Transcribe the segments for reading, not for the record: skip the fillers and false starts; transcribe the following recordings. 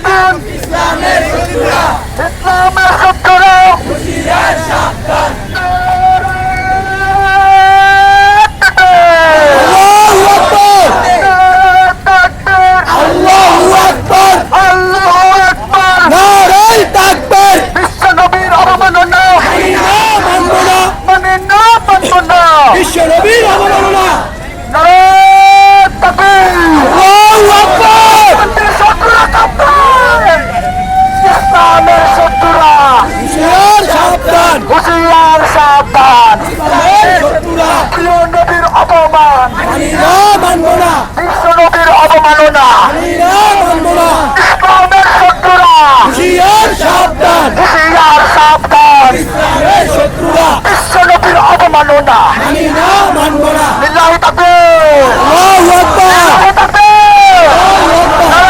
সাবধান ইসলামের শত্রুরা ইসলামের শত্রুরা হুঁশিয়ার সাবধান আল্লাহু আকবার আল্লাহু আকবার নারায়ে তাকবীর বিশ্ব নবীর অবমাননা মানব না মানে না মানব না বিশ্ব নবীর অবমাননা নারায়ে তাকবীর আল্লাহু আকবার শত্রুরা কাঁপবে ইসলামের শত্রুরা হুঁশিয়ার সাবধান হুঁশিয়ার সাবধান ইসলামের শত্রুরা প্রিয় নবীর অপমান মানি না মানব না বিশ্ব নবীর অবমাননা মানি না মানব না ইসলামের শত্রুরা হুঁশিয়ার সাবধান হুঁশিয়ার সাবধান ইসলামের শত্রুরা বিশ্ব নবীর অবমাননা মানি না মানব না লিল্লাহি তাকবীর আল্লাহু আকবার লিল্লাহি তাকবীর আল্লাহু আকবার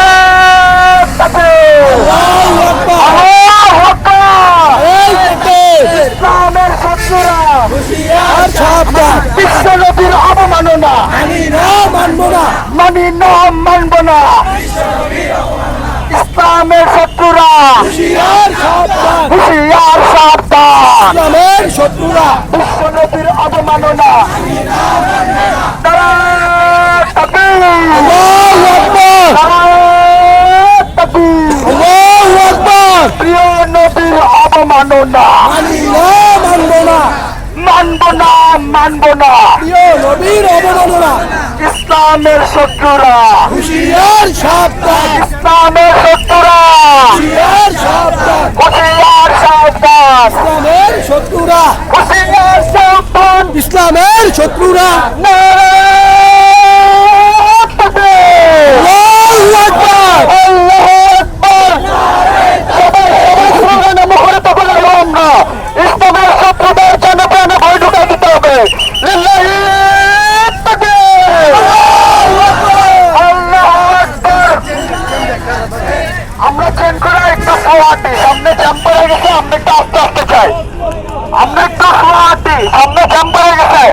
আল্লাহু আকবার আল্লাহু আকবার এই তাকবীর ইসলামের শত্রুরা হুঁশিয়ার সাবধান বিশ্ব নবীর অবমাননা মানি না মানব না মানি না মানব না ইসলামের শত্রুরা হুঁশিয়ার সাবধান হুঁশিয়ার সাবধান ইসলামের শত্রুরা বিশ্ব নবীর অবমাননা নারায়ে তাকবীর আল্লাহু আকবার নারায়ে তাকবীর আল্লাহু আকবার প্রিয় নবীর অবমাননা মানি না মানব না মানব না মানব না প্রিয় নবীর অবমাননা ইসলামের শত্রুরা হুঁশিয়ার সাবধান ইসলামের শত্রুরা হুঁশিয়ার সাবধান হুঁশিয়ার সাবধান ইসলামের শত্রুরা হুঁশিয়ার সাবধান ইসলামের শত্রুরা নারায়ে তাকবীর আল্লাহু আকবার আল্লাহু আকবার সবাই স্লোগানে মুখরিত করে আমরা ইসলামের শত্রুদের জনপ্রাণে ভয় ঢুকাই দিতে হবে লিল্লাহি তাকবীর আল্লাহু আকবার আমরা চেন করে একটু সোয়াটি সামনে জ্যাম পড়ে গেছে আমরা একটু আস্তে আস্তে চাই আমরা একটু সোয়াটি সামনে জ্যাম পড়ে গেছে